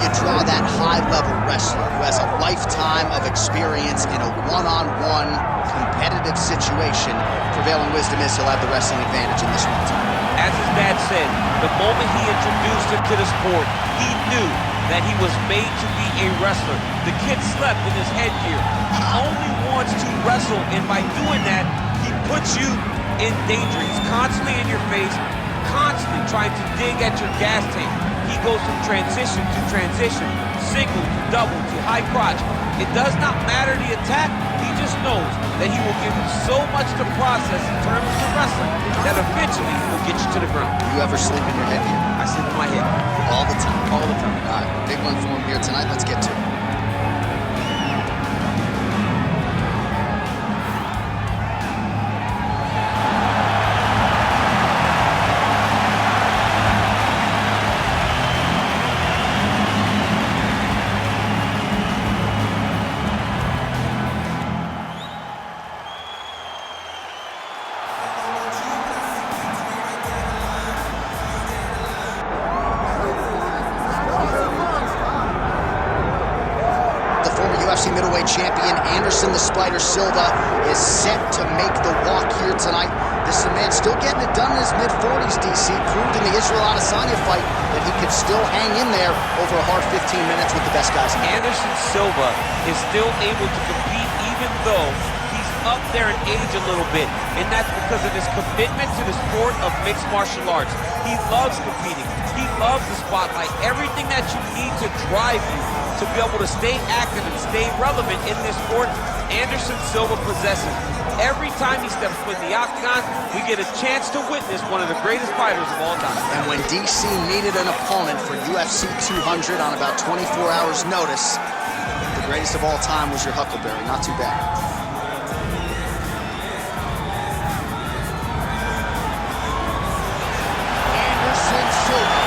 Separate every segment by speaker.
Speaker 1: you draw that high-level wrestler who has a lifetime of experience in a one-on-one competitive situation, prevailing wisdom is he'll have the wrestling advantage in this one tonight.
Speaker 2: As his dad said, the moment he introduced him to the sport, he knew that he was made to be a wrestler. The kid slept in his headgear. He only wants to wrestle, and by doing that, he puts you in danger. He's constantly in your face, constantly trying to dig at your gas tank. He goes from transition to transition, single to double to high crotch. It does not matter the attack. He just knows that he will give you so much to process in terms of wrestling that eventually will get you to the ground.
Speaker 1: You ever sleep in your head here?
Speaker 2: I sleep in my head.
Speaker 1: All the time?
Speaker 2: All the time.
Speaker 1: All right, big one for him here tonight. Let's get to it. UFC middleweight champion Anderson the Spider Silva is set to make the walk here tonight. This is a man still getting it done in his mid-40s, DC. Proved in the Israel Adesanya fight that he could still hang in there over a hard 15 minutes with the best guys in the world.
Speaker 2: Anderson Silva is still able to compete even though he's up there in age a little bit, and that's because of his commitment to the sport of mixed martial arts. He loves competing. He loves the spotlight. Everything that you need to drive you to be able to stay active and stay relevant in this sport, Anderson Silva possesses. Every time he steps foot in the octagon, we get a chance to witness one of the greatest fighters of all time.
Speaker 1: And when DC needed an opponent for UFC 200 on about 24 hours notice, the greatest of all time was your Huckleberry. Not too bad. Anderson Silva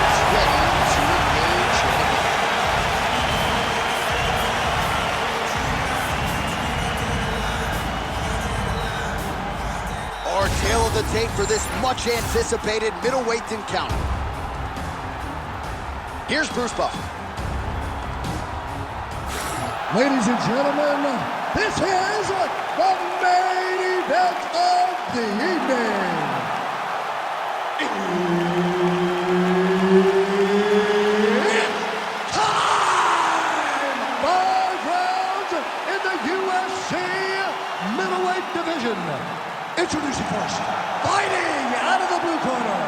Speaker 1: is ready to engage in the game. Our tale of the tape for this much anticipated middleweight encounter. Here's Bruce Buffer.
Speaker 3: Ladies and gentlemen, this is the main event of the evening. It's time! 5 rounds in the UFC middleweight division. Introducing first, fighting out of the blue corner,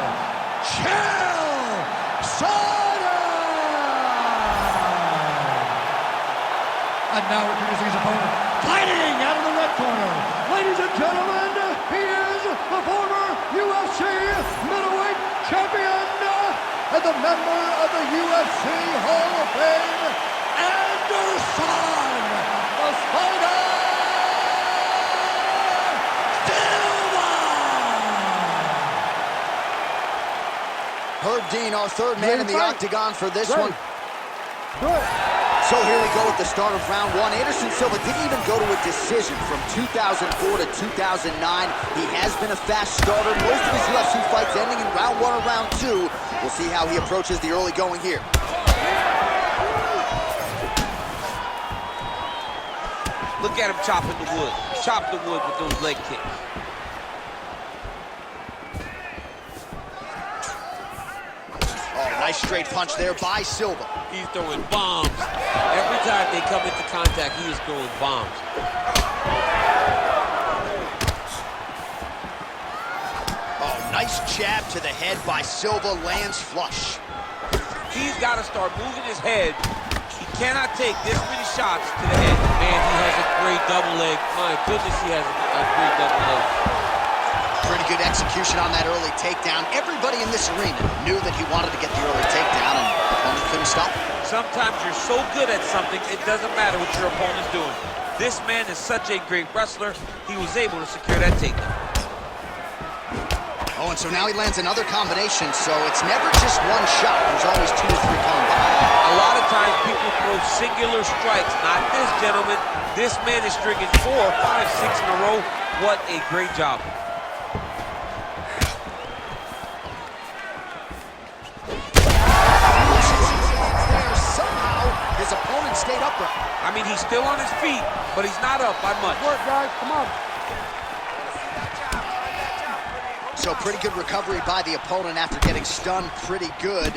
Speaker 3: And now introducing his opponent, fighting out of the red corner. Ladies and gentlemen, he is the former UFC middleweight champion and the member of the UFC Hall of Fame, Anderson the Spider Silva.
Speaker 1: Herb Dean, our third man in the octagon for this one.
Speaker 3: Good.
Speaker 1: So here we go at the start of round one. Anderson Silva didn't even go to a decision from 2004 to 2009. He has been a fast starter. Most of his UFC fights ending in round one or round two. We'll see how he approaches the early going here.
Speaker 2: Look at him chopping the wood. Chop the wood with those leg kicks.
Speaker 1: Oh, nice straight punch there by Silva.
Speaker 2: He's throwing bombs. Every time they come into contact, he is throwing bombs.
Speaker 1: Oh, nice jab to the head by Silva, lands flush.
Speaker 2: He's got to start moving his head. He cannot take this many shots to the head. Man, he has a great double leg. My goodness, he has a great double leg.
Speaker 1: Pretty good execution on that early takedown. Everybody in this arena knew that he wanted to get the early takedown, and the opponent couldn't stop him.
Speaker 2: Sometimes you're so good at something, it doesn't matter what your opponent's doing. This man is such a great wrestler, he was able to secure that takedown.
Speaker 1: Oh, and so now he lands another combination, so it's never just one shot. There's always 2 or 3 coming behind.
Speaker 2: A lot of times people throw singular strikes. Not this gentleman. This man is stringing 4, 5, 6 in a row. What a great job.
Speaker 1: his opponent stayed upright.
Speaker 2: I mean, he's still on his feet, but he's not up by much.
Speaker 3: Work, guys. Come on.
Speaker 1: So pretty good recovery by the opponent after getting stunned pretty good.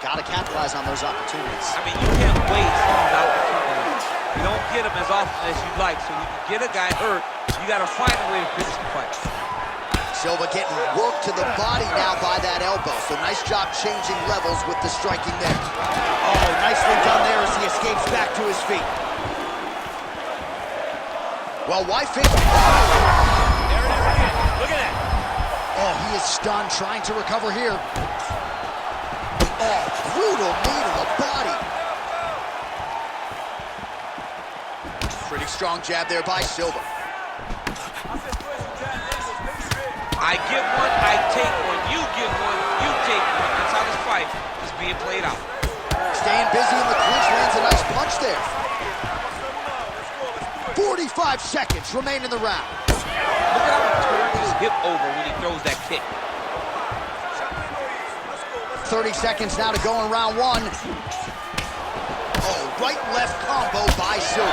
Speaker 1: Got to capitalize on those opportunities.
Speaker 2: I mean, you can't waste these opportunities. You don't get them as often as you'd like. So when you get a guy hurt, you got to find a way to finish the fight.
Speaker 1: Silva getting worked to the body now by that elbow. So nice job changing levels with the striking there. Oh, nicely done there as he escapes back to his feet. Well, why fake?
Speaker 2: There it is again. Look at that.
Speaker 1: Oh, he is stunned, trying to recover here. Oh, brutal knee to the body. Pretty strong jab there by Silva.
Speaker 2: I give one, I take one. You give one, you take one. That's how this fight is being played out.
Speaker 1: Staying busy in the clinch, lands a nice punch there. 45 seconds remain in the round.
Speaker 2: Look at how he turns his hip over when he throws that kick.
Speaker 1: 30 seconds now to go in round one. Oh, right-left combo by Silva.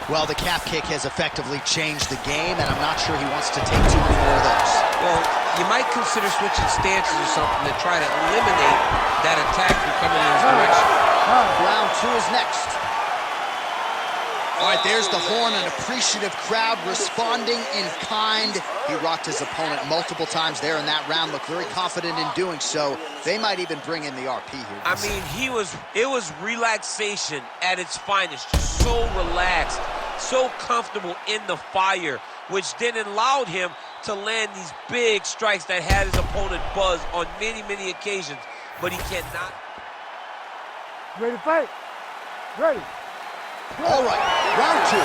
Speaker 1: Well, the calf kick has effectively changed the game, and I'm not sure he wants to take too many more of those.
Speaker 2: Well, you might consider switching stances or something to try to eliminate that attack from coming in his direction.
Speaker 1: Round two is next. All right, there's the horn, an appreciative crowd responding in kind. He rocked his opponent multiple times there in that round, looked very confident in doing so. They might even bring in the RP here.
Speaker 2: I mean, it was relaxation at its finest, just so relaxed, so comfortable in the fire, which then allowed him to land these big strikes that had his opponent buzzed on many, many occasions, but he cannot.
Speaker 3: Ready to fight? Ready.
Speaker 1: All right, round two.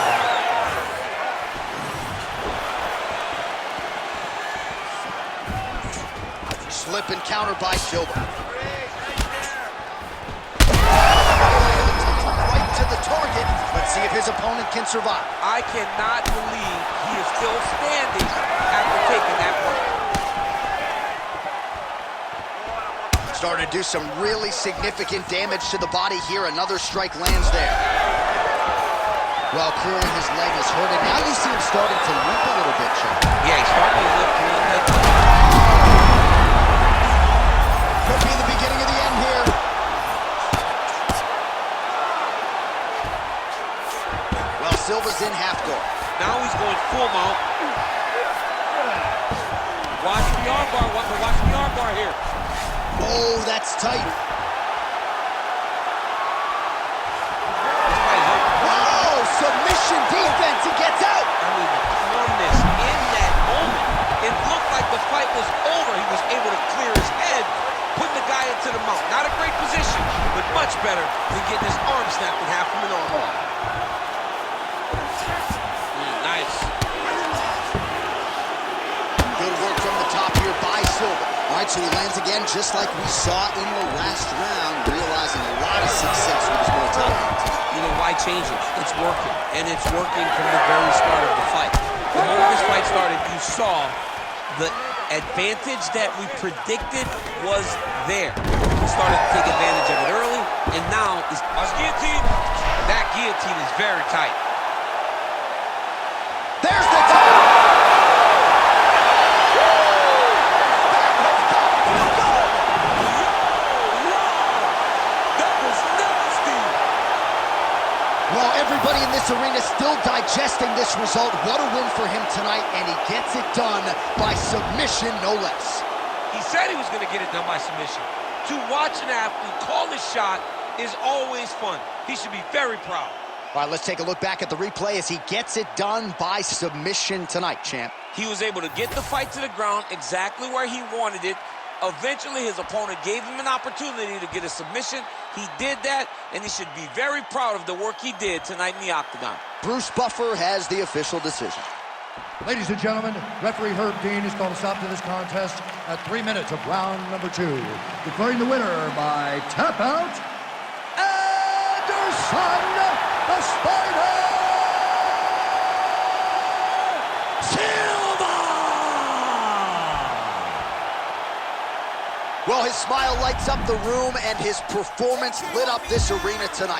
Speaker 1: Slip and counter by Silva. Right to the target. Let's see if his opponent can survive.
Speaker 2: I cannot believe he is still standing after taking that punch.
Speaker 1: Starting to do some really significant damage to the body here. Another strike lands there. Well, clearly his leg is hurting. Now you see him starting to limp a little bit, Chuck.
Speaker 2: Yeah, he's starting to limp a little bit.
Speaker 1: Could be the beginning of the end here. Well, Silva's in half guard.
Speaker 2: Now he's going full mount. Watch the armbar. Watch the armbar here.
Speaker 1: Oh, that's tight. Submission defense, he gets out.
Speaker 2: I mean, the calmness in that moment. It looked like the fight was over. He was able to clear his head, put the guy into the mount. Not a great position, but much better than getting his arm snapped in half from an armbar. Nice.
Speaker 1: Good work from the top here by Silva. All right, so he lands again just like we saw in the last round, realizing a lot of success with his more top hand.
Speaker 2: You know, why change it? It's working, and it's working from the very start of the fight. The moment this fight started, you saw the advantage that we predicted was there. He started to take advantage of it early, and now is guillotine. That guillotine is very tight.
Speaker 1: There's the top. Well, everybody in this arena still digesting this result. What a win for him tonight, and he gets it done by submission, no less.
Speaker 2: He said he was going to get it done by submission. To watch an athlete call his shot is always fun. He should be very proud.
Speaker 1: All right, let's take a look back at the replay as he gets it done by submission tonight, champ.
Speaker 2: He was able to get the fight to the ground exactly where he wanted it. Eventually, his opponent gave him an opportunity to get a submission. He did that, and he should be very proud of the work he did tonight in the octagon.
Speaker 1: Bruce Buffer has the official decision.
Speaker 3: Ladies and gentlemen, referee Herb Dean has called a stop to this contest at 3 minutes of round number 2. Declaring the winner by tap out, Anderson the Spider Silva!
Speaker 1: Well, his smile lights up the room, and his performance lit up this arena tonight.